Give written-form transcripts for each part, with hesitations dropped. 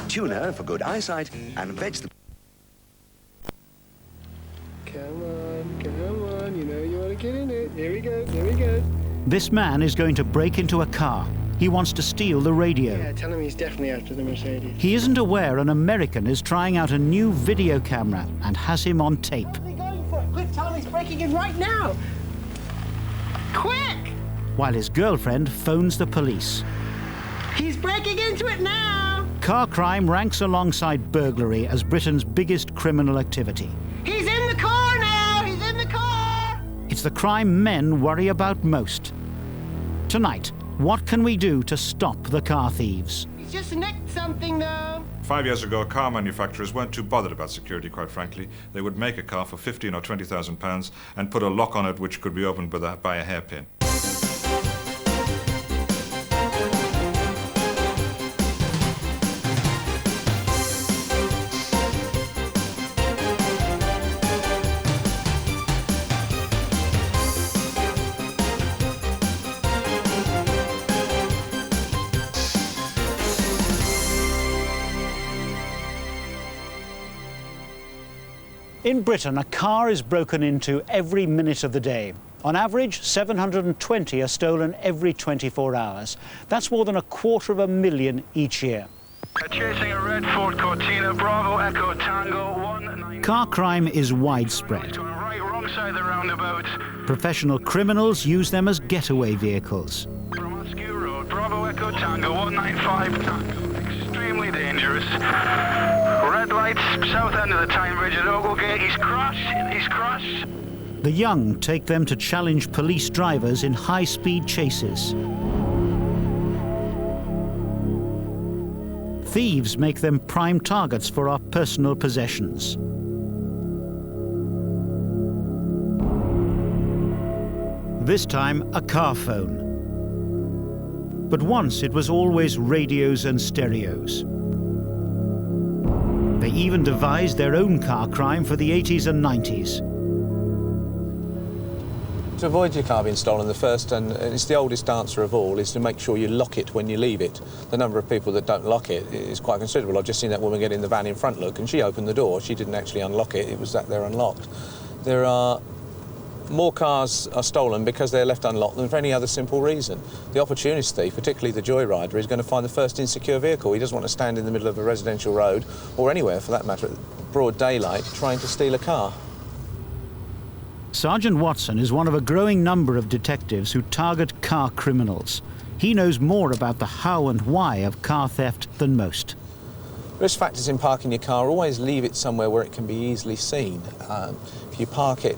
tuna for good eyesight, and vegetable... Come on, you know you want to get in it. Here we go. This man is going to break into a car. He wants to steal the radio. Yeah, tell him he's definitely after the Mercedes. He isn't aware an American is trying out a new video camera and has him on tape. What are they going for? Quick, tell him he's breaking in right now. Quick! While his girlfriend phones the police. He's breaking into it now. Car crime ranks alongside burglary as Britain's biggest criminal activity. He's in the car now. He's in the car. It's the crime men worry about most. Tonight, what can we do to stop the car thieves? He's just nicked something, though. 5 years ago, car manufacturers weren't too bothered about security, quite frankly. They would make a car for £15,000 or £20,000 and put a lock on it which could be opened by a hairpin. In Britain, a car is broken into every minute of the day. On average, 720 are stolen every 24 hours. That's more than 250,000 each year. Chasing a red Ford Cortina, Bravo Echo Tango 19. Car crime is widespread. Right, wrong side of the roundabout. Professional criminals use them as getaway vehicles. From Askew Road, Bravo Echo Tango 195 Tango. Extremely dangerous. Red lights, south end of the Tyne Bridge at Oglegate. He's crashed. The young take them to challenge police drivers in high-speed chases. Thieves make them prime targets for our personal possessions. This time, a car phone. But once it was always radios and stereos. They even devised their own car crime for the 80s and 90s. To avoid your car being stolen, the first, and it's the oldest answer of all, is to make sure you lock it when you leave it. The number of people that don't lock it is quite considerable. I've just seen that woman get in the van in front, look, and she opened the door. She didn't actually unlock it. It was that they're unlocked. There are more cars are stolen because they're left unlocked than for any other simple reason. The opportunist thief, particularly the joyrider, is going to find the first insecure vehicle. He doesn't want to stand in the middle of a residential road, or anywhere for that matter, at broad daylight, trying to steal a car. Sergeant Watson is one of a growing number of detectives who target car criminals. He knows more about the how and why of car theft than most. Risk factors in parking your car: always leave it somewhere where it can be easily seen. If you park it,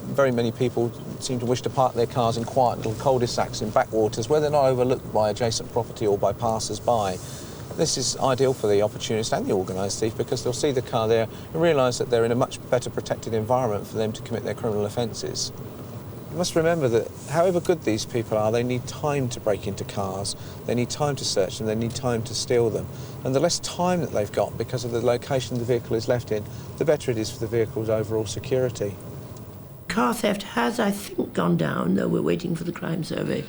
very many people seem to wish to park their cars in quiet little cul-de-sacs in backwaters where they're not overlooked by adjacent property or by passers-by. This is ideal for the opportunist and the organised thief because they'll see the car there and realise that they're in a much better protected environment for them to commit their criminal offences. You must remember that however good these people are, they need time to break into cars, they need time to search them, they need time to steal them. And the less time that they've got because of the location the vehicle is left in, the better it is for the vehicle's overall security. Car theft has, I think, gone down, though we're waiting for the crime survey,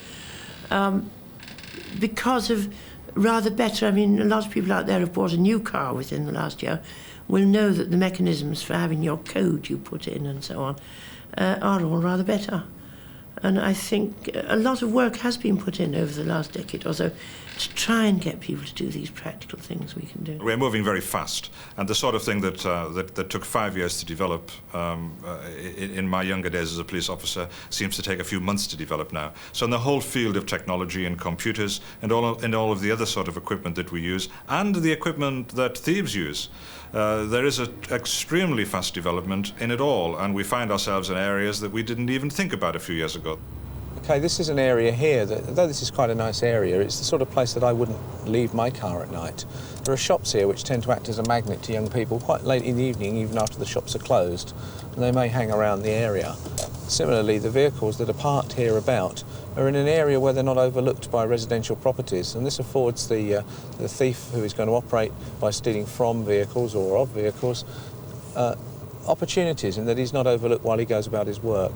because of rather better. I mean, a lot of people out there who've bought a new car within the last year will know that the mechanisms for having your code you put in and so on are all rather better. And I think a lot of work has been put in over the last decade or so to try and get people to do these practical things we can do. We're moving very fast, and the sort of thing that that took 5 years to develop in my younger days as a police officer seems to take a few months to develop now. So in the whole field of technology and computers and all of the other sort of equipment that we use, and the equipment that thieves use, there is an extremely fast development in it all, and we find ourselves in areas that we didn't even think about a few years ago. Okay, this is an area here that, though this is quite a nice area, it's the sort of place that I wouldn't leave my car at night. There are shops here which tend to act as a magnet to young people quite late in the evening, even after the shops are closed, and they may hang around the area. Similarly, the vehicles that are parked here about are in an area where they're not overlooked by residential properties, and this affords the thief who is going to operate by stealing from vehicles or of vehicles opportunities in that he's not overlooked while he goes about his work.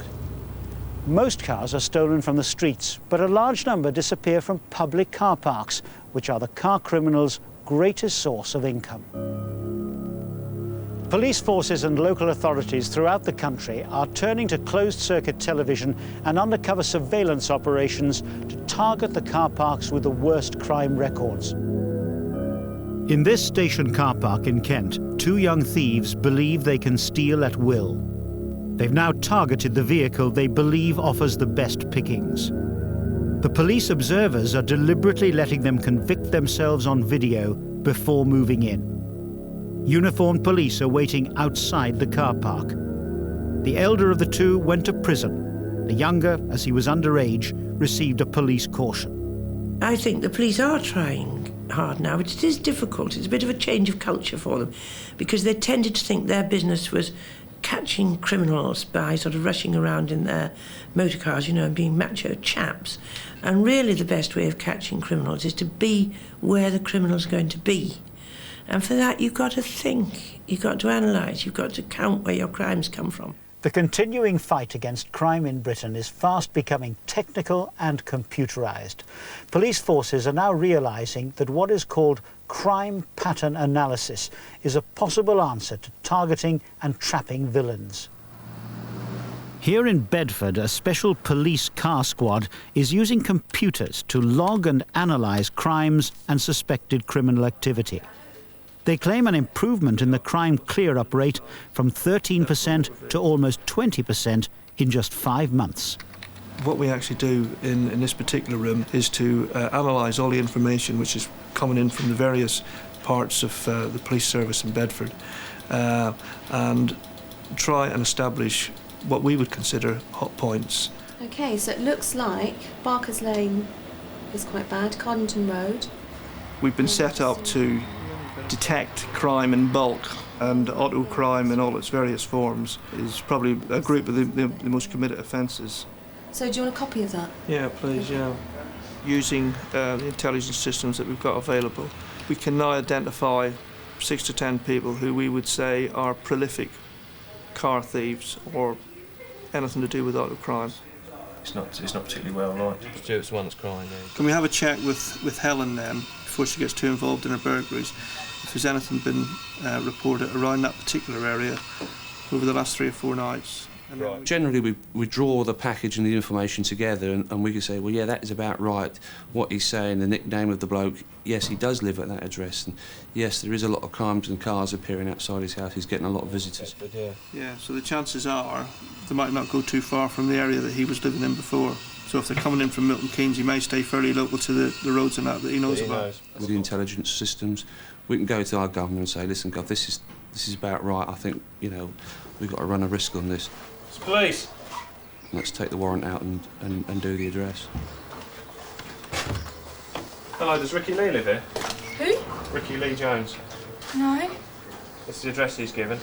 Most cars are stolen from the streets, but a large number disappear from public car parks, which are the car criminals' greatest source of income. Police forces and local authorities throughout the country are turning to closed-circuit television and undercover surveillance operations to target the car parks with the worst crime records. In this station car park in Kent, two young thieves believe they can steal at will. They've now targeted the vehicle they believe offers the best pickings. The police observers are deliberately letting them convict themselves on video before moving in. Uniformed police are waiting outside the car park. The elder of the two went to prison. The younger, as he was underage, received a police caution. I think the police are trying hard now, but it is difficult. It's a bit of a change of culture for them, because they tended to think their business was catching criminals by sort of rushing around in their motor cars, you know, and being macho chaps. And really the best way of catching criminals is to be where the criminal's going to be. And for that, you've got to think, you've got to analyse, you've got to count where your crimes come from. The continuing fight against crime in Britain is fast becoming technical and computerised. Police forces are now realising that what is called crime pattern analysis is a possible answer to targeting and trapping villains. Here in Bedford, a special police car squad is using computers to log and analyse crimes and suspected criminal activity. They claim an improvement in the crime clear-up rate from 13% to almost 20% in just 5 months. What we actually do in this particular room is to analyse all the information which is coming in from the various parts of the police service in Bedford and try and establish what we would consider hot points. OK, so it looks like Barker's Lane is quite bad, Cardington Road. We've been set up to detect crime in bulk, and auto crime in all its various forms is probably a group of the most committed offences. So do you want a copy of that? Yeah, please, yeah. Using the intelligence systems that we've got available, we can now identify 6 to 10 people who we would say are prolific car thieves or anything to do with auto crime. It's not particularly well liked. Stuart's the one that's crying now. Can we have a check with Helen then, before she gets too involved in her burglaries, if there's anything been reported around that particular area over the last 3 or 4 nights? Right. Generally, we draw the package and the information together, and we can say, well, yeah, that is about right. What he's saying, the nickname of the bloke, yes, he does live at that address, and yes, there is a lot of crimes and cars appearing outside his house. He's getting a lot of visitors. Yeah, so the chances are they might not go too far from the area that he was living in before. So if they're coming in from Milton Keynes, he may stay fairly local to the roads and that he knows about. With the intelligence systems, we can go to our government and say, listen, God, this is about right. I think, you know, we've got to run a risk on this. Police. Let's take the warrant out and do the address. Hello, does Ricky Lee live here? Who? Ricky Lee Jones. No. That's the address he's given.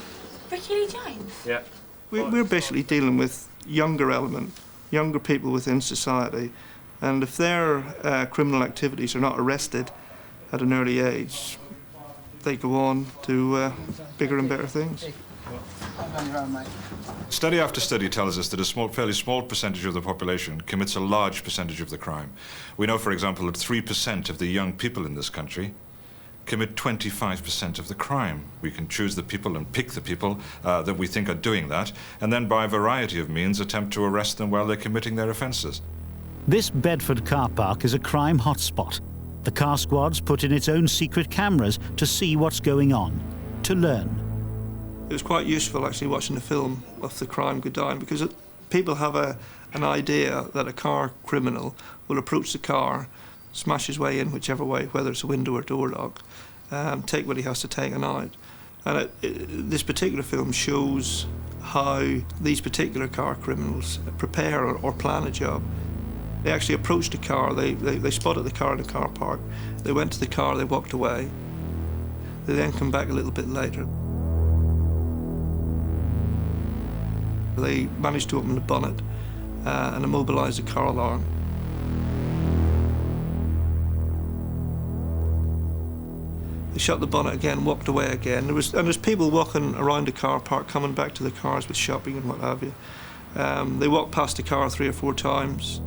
Ricky Lee Jones? Yeah. We're basically dealing with younger people within society, and if their criminal activities are not arrested at an early age, they go on to bigger and better things. Study after study tells us that a fairly small percentage of the population commits a large percentage of the crime. We know, for example, that 3% of the young people in this country commit 25% of the crime. We can choose the people and pick the people that we think are doing that, and then by a variety of means attempt to arrest them while they're committing their offences. This Bedford car park is a crime hotspot. The car squad's put in its own secret cameras to see what's going on, to learn. It was quite useful actually watching the film of the crime go down, because people have an idea that a car criminal will approach the car, smash his way in whichever way, whether it's a window or door lock, take what he has to take and out. And this particular film shows how these particular car criminals prepare or plan a job. They actually approached the car, they spotted the car in the car park, they went to the car, they walked away. They then come back a little bit later. They managed to open the bonnet and immobilise the car alarm. They shut the bonnet again, walked away again. There's people walking around the car park, coming back to the cars with shopping and what have you. They walked past the car 3 or 4 times.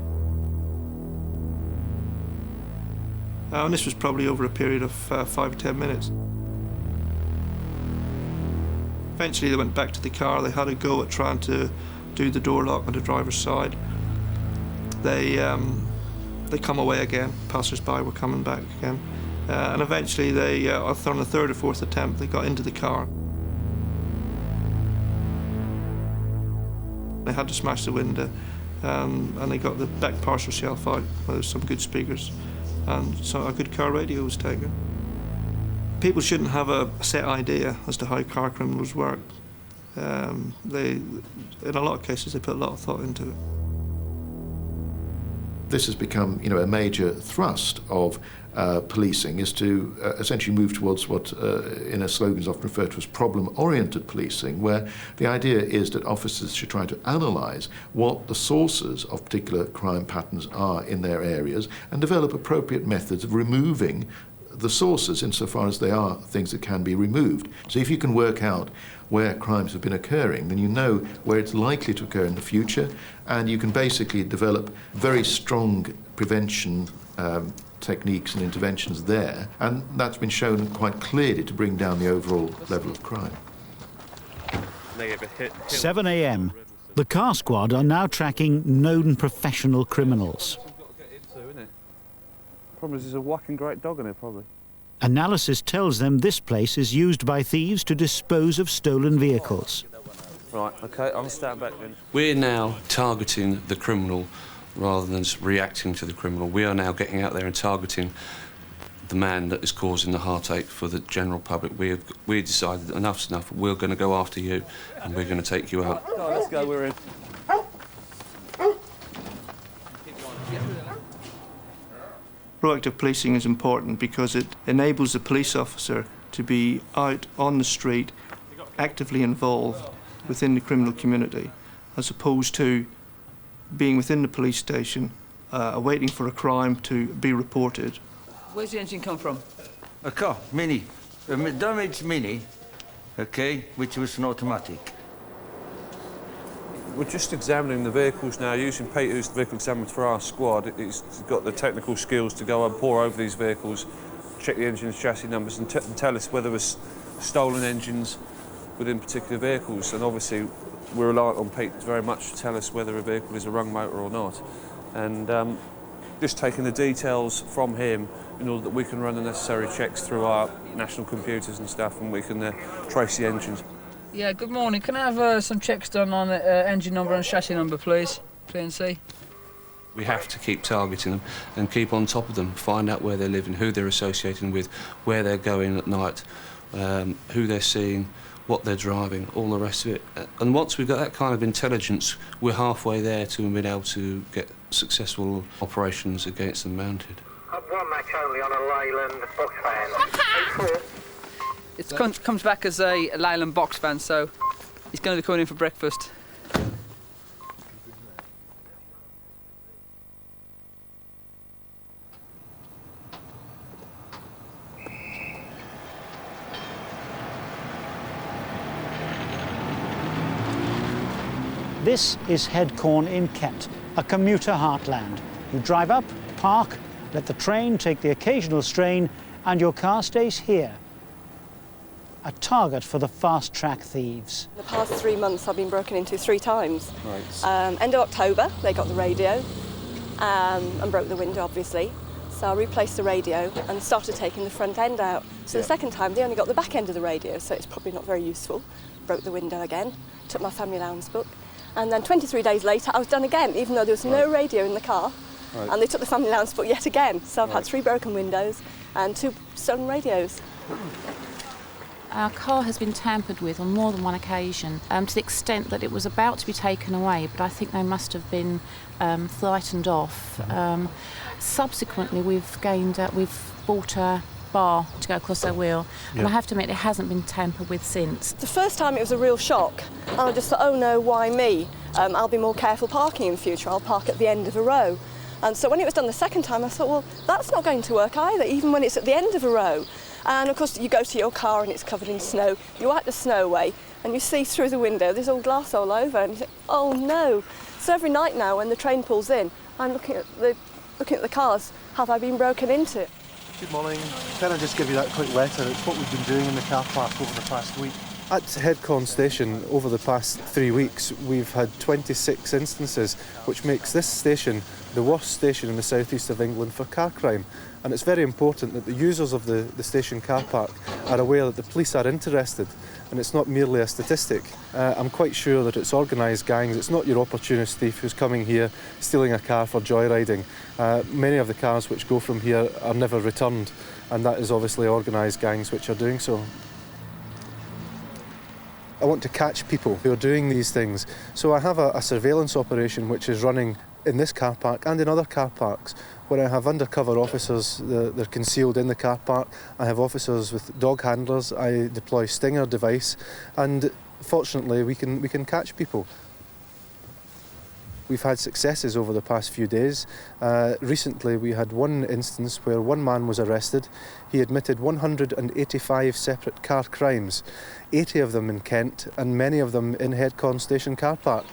And this was probably over a period of 5 or 10 minutes. Eventually they went back to the car. They had a go at trying to do the door lock on the driver's side. They come away again. Passers-by were coming back again. And eventually they, on the third or fourth attempt, they got into the car. They had to smash the window, and they got the back parcel shelf out where there's some good speakers, and so a good car radio was taken. People shouldn't have a set idea as to how car criminals work. In a lot of cases, they put a lot of thought into it. This has become, a major thrust of policing, is to essentially move towards what in a slogan is often referred to as problem-oriented policing, where the idea is that officers should try to analyse what the sources of particular crime patterns are in their areas and develop appropriate methods of removing the sources insofar as they are things that can be removed. So if you can work out where crimes have been occurring, then you know where it's likely to occur in the future, and you can basically develop very strong prevention techniques and interventions there, and that's been shown quite clearly to bring down the overall level of crime. 7 a.m. The car squad are now tracking known professional criminals. Problem is, there's a whacking great dog in it, probably. Analysis tells them this place is used by thieves to dispose of stolen vehicles. Right, OK, I'll stand back then. We're now targeting the criminal rather than just reacting to the criminal. We are now getting out there and targeting the man that is causing the heartache for the general public. We decided enough's enough. We're going to go after you and we're going to take you out. Oh, let's go, we're in. Proactive policing is important because it enables the police officer to be out on the street, actively involved within the criminal community, as opposed to being within the police station, waiting for a crime to be reported. Where's the engine come from? A car, Mini. A damaged Mini, OK, which was an automatic. We're just examining the vehicles now, using Peter, who's the vehicle examiner for our squad. He's got the technical skills to go and pore over these vehicles, check the engines, chassis numbers, and tell us whether there's stolen engines within particular vehicles. And obviously, we're reliant on Pete very much to tell us whether a vehicle is a rung motor or not. And just taking the details from him in order that we can run the necessary checks through our national computers and stuff, and we can trace the engines. Yeah, good morning. Can I have some checks done on the engine number and chassis number, please? P&C. We have to keep targeting them and keep on top of them, find out where they're living, who they're associating with, where they're going at night, who they're seeing, what they're driving, all the rest of it. And once we've got that kind of intelligence, we're halfway there to being able to get successful operations against them mounted. Up one match only on a Leyland box van. It comes back as a Leyland box van, so he's going to be coming in for breakfast. This is Headcorn in Kent, a commuter heartland. You drive up, park, let the train take the occasional strain, and your car stays here. A target for the fast-track thieves. The past 3 months I've been broken into 3 times. Right. End of October, they got the radio and broke the window, obviously. So I replaced the radio and started taking the front end out. So the second time, they only got the back end of the radio, so it's probably not very useful. Broke the window again, took my family allowance book. And then 23 days later, I was done again, even though there was no radio in the car. Right. And they took the family allowance book yet again. So I've had 3 broken windows and 2 stolen radios. Our car has been tampered with on more than one occasion, to the extent that it was about to be taken away, but I think they must have been frightened off. Subsequently, we've bought a bar to go across our wheel, and I have to admit it hasn't been tampered with since. The first time it was a real shock, and I just thought, oh no, why me? I'll be more careful parking in future, I'll park at the end of a row. And so when it was done the second time, I thought, well, that's not going to work either, even when it's at the end of a row. And of course, you go to your car and it's covered in snow, you wipe the snow away, and you see through the window, there's all glass all over, and you think, oh no. So every night now, when the train pulls in, I'm looking at the cars, have I been broken into? Good morning. Can I just give you that quick letter? It's what we've been doing in the car park over the past week. At Headcon Station, over the past 3 weeks, we've had 26 instances, which makes this station the worst station in the southeast of England for car crime. And it's very important that the users of the station car park are aware that the police are interested, and it's not merely a statistic. I'm quite sure that it's organised gangs. It's not your opportunist thief who's coming here, stealing a car for joyriding. Many of the cars which go from here are never returned, and that is obviously organised gangs which are doing so. I want to catch people who are doing these things. So I have a surveillance operation which is running in this car park and in other car parks, where I have undercover officers. They're concealed in the car park. I have officers with dog handlers. I deploy stinger device, and fortunately we can catch people. We've had successes over the past few days. Recently we had one instance where one man was arrested. He admitted 185 separate car crimes, 80 of them in Kent and many of them in Headcon Station car park.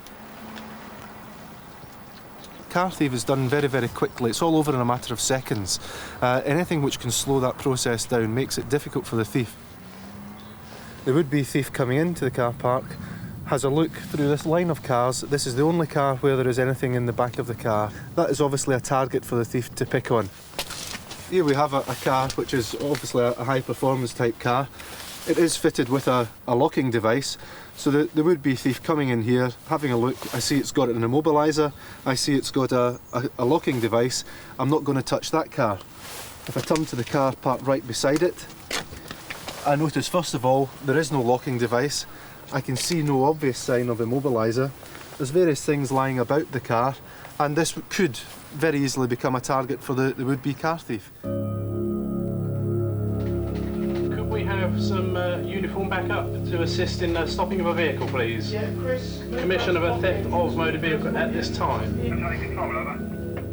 Car thief is done very, very quickly. It's all over in a matter of seconds. Anything which can slow that process down makes it difficult for the thief. The would-be thief coming into the car park has a look through this line of cars. This is the only car where there is anything in the back of the car. That is obviously a target for the thief to pick on. Here we have a car which is obviously a high-performance type car. It is fitted with a locking device. So the would-be thief coming in here, having a look, I see it's got an immobiliser, I see it's got a locking device. I'm not going to touch that car. If I turn to the car parked right beside it, I notice first of all there is no locking device. I can see no obvious sign of immobiliser. There's various things lying about the car, and this could very easily become a target for the would-be car thief. Could we have some uniform backup to assist in stopping of a vehicle, please? Yeah, Chris. Commission of a theft of motor vehicle at this time.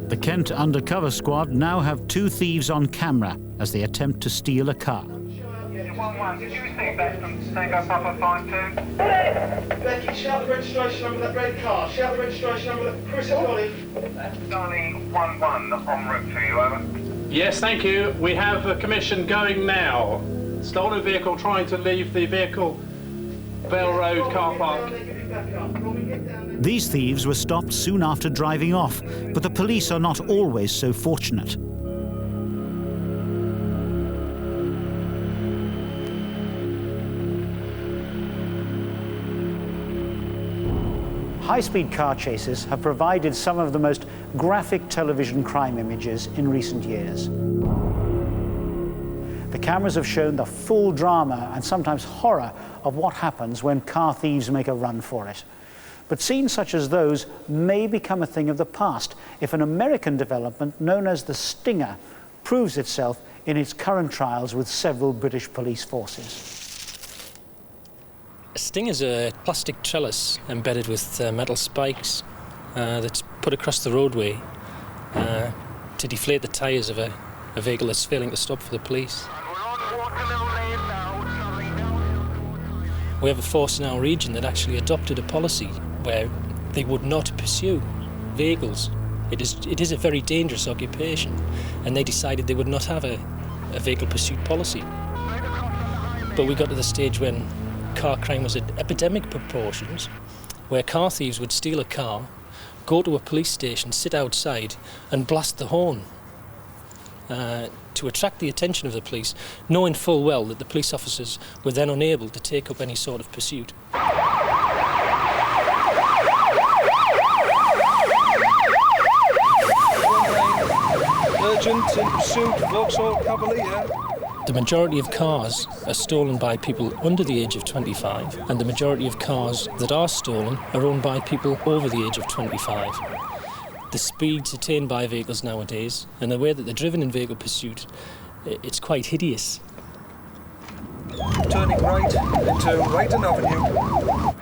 The Kent undercover squad now have 2 thieves on camera as they attempt to steal a car. 1-1, did you receive that from Tango Papa 52? Becky, shout the registration number of that red car. Shout the registration number of Chris and Ollie. Darling 1-1, en route to you, over. Yes, thank you. We have a commission going now. Stolen vehicle trying to leave the vehicle Bell Road car park. These thieves were stopped soon after driving off, but the police are not always so fortunate. High-speed car chases have provided some of the most graphic television crime images in recent years. The cameras have shown the full drama and sometimes horror of what happens when car thieves make a run for it. But scenes such as those may become a thing of the past if an American development known as the Stinger proves itself in its current trials with several British police forces. A Sting is a plastic trellis embedded with metal spikes that's put across the roadway to deflate the tyres of a vehicle that's failing to stop for the police. We have a force in our region that actually adopted a policy where they would not pursue vehicles. It is a very dangerous occupation, and they decided they would not have a vehicle pursuit policy. But we got to the stage when car crime was at epidemic proportions, where car thieves would steal a car, go to a police station, sit outside and blast the horn to attract the attention of the police, knowing full well that the police officers were then unable to take up any sort of pursuit. Urgent in pursuit, Vauxhall Cavalier. The majority of cars are stolen by people under the age of 25, and the majority of cars that are stolen are owned by people over the age of 25. The speeds attained by vehicles nowadays, and the way that they're driven in vehicle pursuit, it's quite hideous. Turning right into Ryton Avenue.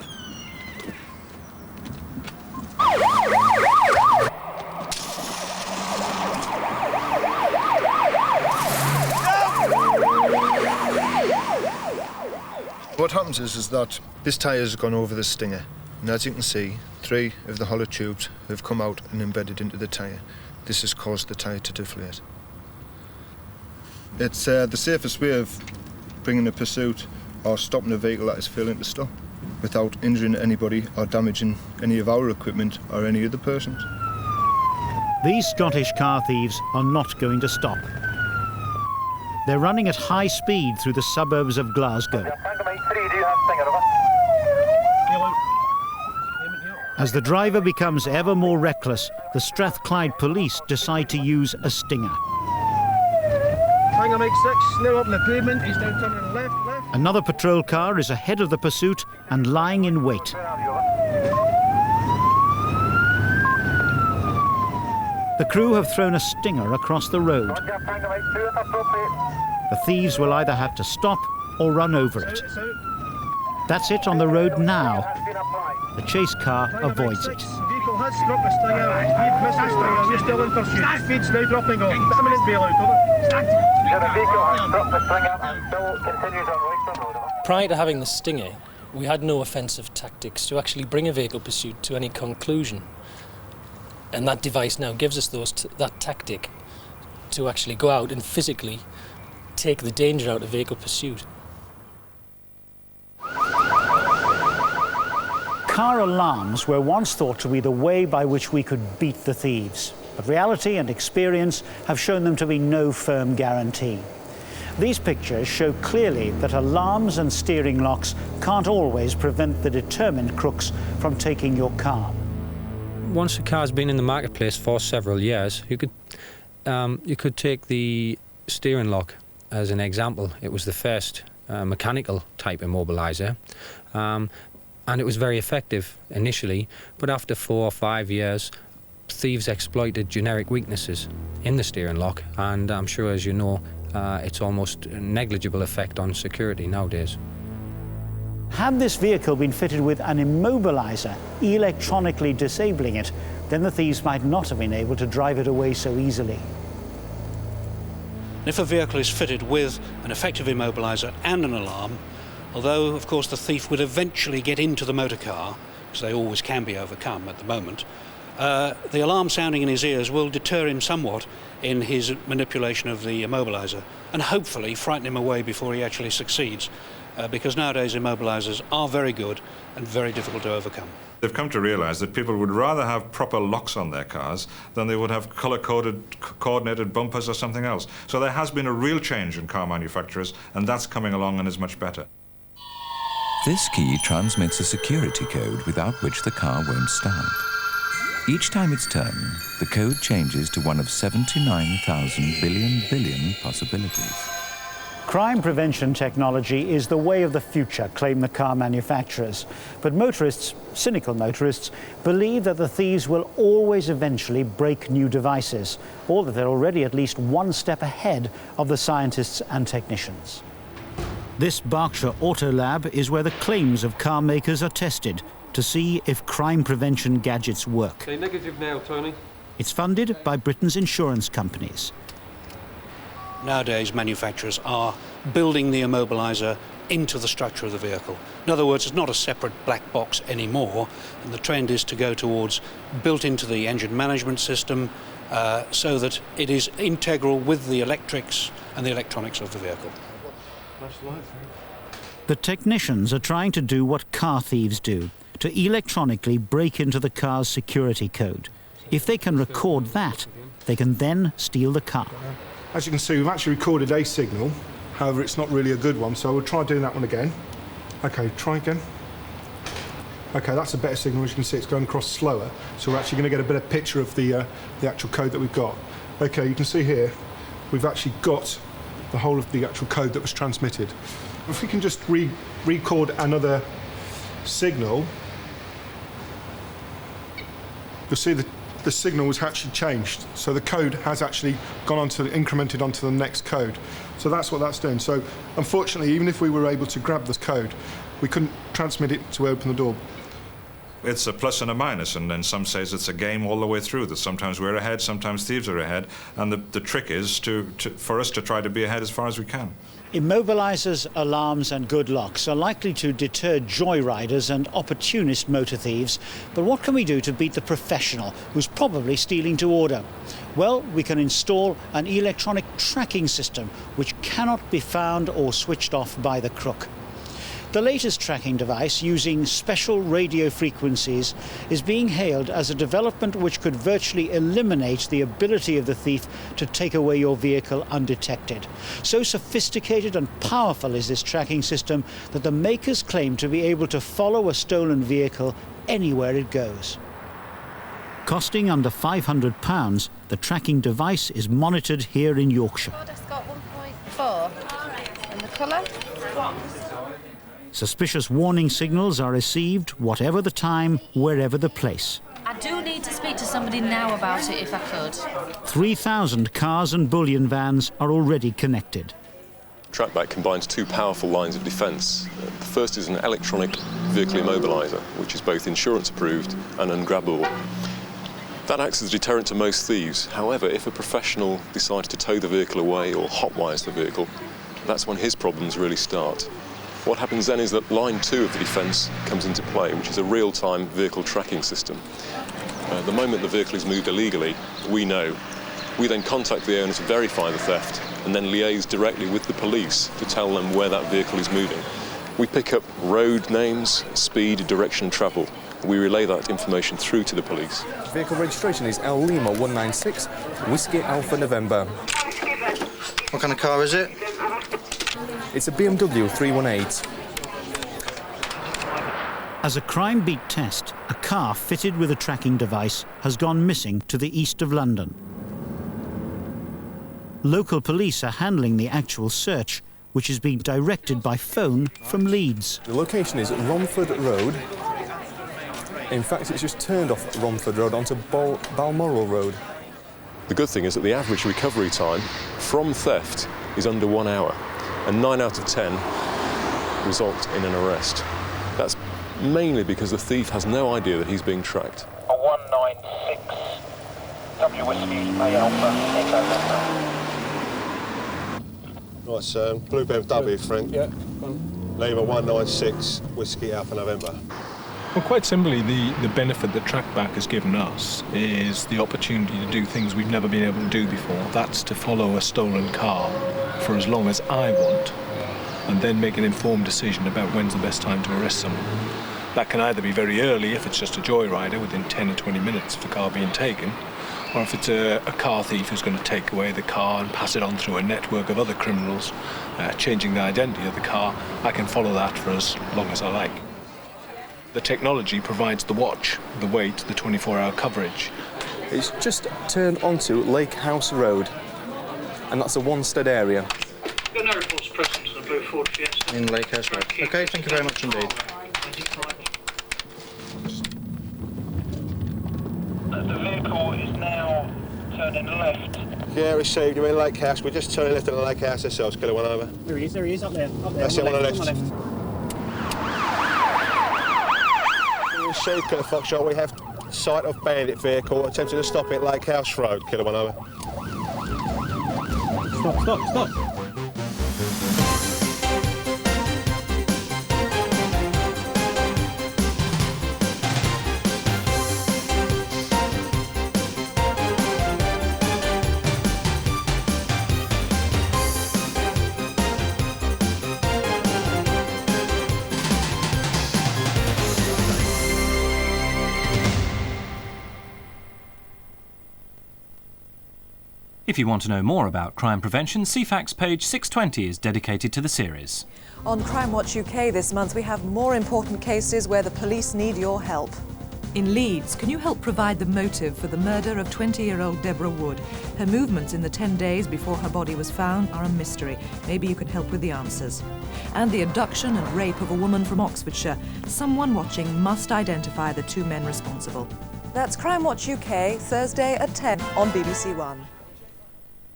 What happens is that this tyre has gone over the Stinger, and as you can see, 3 of the hollow tubes have come out and embedded into the tyre. This has caused the tyre to deflate. It's the safest way of bringing a pursuit or stopping a vehicle that is failing to stop without injuring anybody or damaging any of our equipment or any other persons. These Scottish car thieves are not going to stop. They're running at high speed through the suburbs of Glasgow. As the driver becomes ever more reckless, the Strathclyde police decide to use a stinger. Tango make 6, now up on the pavement, he's down turning left. Another patrol car is ahead of the pursuit and lying in wait. The crew have thrown a stinger across the road. The thieves will either have to stop or run over it. That's it on the road now. The chase car avoids it. Vehicle has struck the stinger, we've missed the stinger, we're still in pursuit. Speed's now dropping off. Imminent bailout, over. The vehicle has struck the stinger and still continues on Royston Road. Prior to having the stinger, we had no offensive tactics to actually bring a vehicle pursuit to any conclusion. And that device now gives us that tactic to actually go out and physically take the danger out of vehicle pursuit. Car alarms were once thought to be the way by which we could beat the thieves, but reality and experience have shown them to be no firm guarantee. These pictures show clearly that alarms and steering locks can't always prevent the determined crooks from taking your car. Once a car's been in the marketplace for several years, you could take the steering lock as an example. It was the first mechanical type immobiliser. And it was very effective initially, but after 4 or 5 years, thieves exploited generic weaknesses in the steering lock, and I'm sure, as you know, it's almost a negligible effect on security nowadays. Had this vehicle been fitted with an immobiliser, electronically disabling it, then the thieves might not have been able to drive it away so easily. If a vehicle is fitted with an effective immobiliser and an alarm, although, of course, the thief would eventually get into the motor car, because they always can be overcome at the moment, the alarm sounding in his ears will deter him somewhat in his manipulation of the immobiliser and hopefully frighten him away before he actually succeeds, because nowadays immobilisers are very good and very difficult to overcome. They've come to realise that people would rather have proper locks on their cars than they would have colour-coded, coordinated bumpers or something else. So there has been a real change in car manufacturers, and that's coming along and is much better. This key transmits a security code without which the car won't start. Each time it's turned, the code changes to one of 79,000 billion possibilities. Crime prevention technology is the way of the future, claim the car manufacturers. But motorists, cynical motorists, believe that the thieves will always eventually break new devices, or that they're already at least one step ahead of the scientists and technicians. This Berkshire Auto Lab is where the claims of car makers are tested to see if crime prevention gadgets work. Okay, negative now, Tony. It's funded by Britain's insurance companies. Nowadays, manufacturers are building the immobiliser into the structure of the vehicle. In other words, it's not a separate black box anymore, and the trend is to go towards built into the engine management system so that it is integral with the electrics and the electronics of the vehicle. The technicians are trying to do what car thieves do, to electronically break into the car's security code. If they can record that, they can then steal the car. As you can see, we've actually recorded a signal. However, it's not really a good one, so we'll try doing that one again. Okay, try again. Okay, that's a better signal. As you can see, it's going across slower, so we're actually going to get a better picture of the actual code that we've got. Okay, you can see here, we've actually got the whole of the actual code that was transmitted. If we can just record another signal, you'll see that the signal was actually changed. So the code has actually gone incremented onto the next code. So that's what that's doing. So unfortunately, even if we were able to grab this code, we couldn't transmit it to open the door. It's a plus and a minus, and then some says it's a game all the way through, that sometimes we're ahead, sometimes thieves are ahead, and the trick is for us to try to be ahead as far as we can. Immobilisers, alarms and good locks are likely to deter joyriders and opportunist motor thieves, but what can we do to beat the professional who's probably stealing to order? Well, we can install an electronic tracking system which cannot be found or switched off by the crook. The latest tracking device, using special radio frequencies, is being hailed as a development which could virtually eliminate the ability of the thief to take away your vehicle undetected. So sophisticated and powerful is this tracking system that the makers claim to be able to follow a stolen vehicle anywhere it goes. Costing under £500, the tracking device is monitored here in Yorkshire. It's got 1.4. And the colour? Suspicious warning signals are received, whatever the time, wherever the place. I do need to speak to somebody now about it if I could. 3,000 cars and bullion vans are already connected. TrackBack combines two powerful lines of defence. The first is an electronic vehicle immobiliser, which is both insurance approved and ungrabbable. That acts as a deterrent to most thieves. However, if a professional decides to tow the vehicle away or hotwires the vehicle, that's when his problems really start. What happens then is that line 2 of the defence comes into play, which is a real-time vehicle tracking system. The moment the vehicle is moved illegally, we know. We then contact the owner to verify the theft and then liaise directly with the police to tell them where that vehicle is moving. We pick up road names, speed, direction of travel. We relay that information through to the police. Vehicle registration is L Lima 196, Whiskey Alpha November. What kind of car is it? It's a BMW 318. As a crime beat test, a car fitted with a tracking device has gone missing to the east of London. Local police are handling the actual search, which is being directed by phone from Leeds. The location is Romford Road. In fact, it's just turned off Romford Road onto Balmoral Road. The good thing is that the average recovery time from theft is under 1 hour, and 9 out of 10 result in an arrest. That's mainly because the thief has no idea that he's being tracked. 196 W Whiskey A Alpha Echo. Right, so Blue BMW, Frank. Yeah. Lima 196 Whiskey Alpha November. Well, quite simply, the benefit that TrackBack has given us is the opportunity to do things we've never been able to do before. That's to follow a stolen car for as long as I want, and then make an informed decision about when's the best time to arrest someone. That can either be very early, if it's just a joyrider, within 10 or 20 minutes of the car being taken, or if it's a car thief who's going to take away the car and pass it on through a network of other criminals, changing the identity of the car, I can follow that for as long as I like. The technology provides the watch, the weight, the 24-hour coverage. It's just turned onto Lake House Road, and that's a one-sted area. Got no reports present to the blue Ford Fiesta. In Lake House Road. OK, thank you very much indeed. The vehicle is now turning left. Yeah, received. You're in Lake House. We're just turning left at the Lake House ourselves. Killer one over. There he is, up there. That's it, on the left. Received, Killer Foxtrot. We have sight of bandit vehicle attempting to stop it at Lake House Road. Killer one over. Stop. If you want to know more about crime prevention, CFAX page 620 is dedicated to the series. On Crime Watch UK this month, we have more important cases where the police need your help. In Leeds, can you help provide the motive for the murder of 20-year-old Deborah Wood? Her movements in the 10 days before her body was found are a mystery. Maybe you can help with the answers. And the abduction and rape of a woman from Oxfordshire. Someone watching must identify the two men responsible. That's Crime Watch UK, Thursday at 10 on BBC One.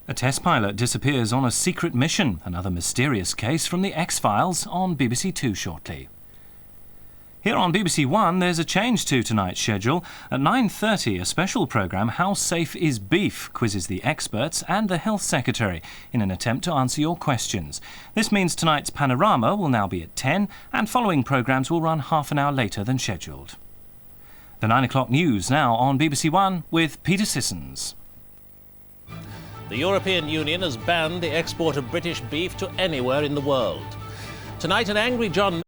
A test pilot disappears on a secret mission. Another mysterious case from the X-Files on BBC Two shortly. Here on BBC One, there's a change to tonight's schedule. At 9:30, a special programme, How Safe is Beef, quizzes the experts and the Health Secretary in an attempt to answer your questions. This means tonight's Panorama will now be at 10, and following programmes will run half an hour later than scheduled. The 9 o'clock news now on BBC One with Peter Sissons. The European Union has banned the export of British beef to anywhere in the world. Tonight, an angry John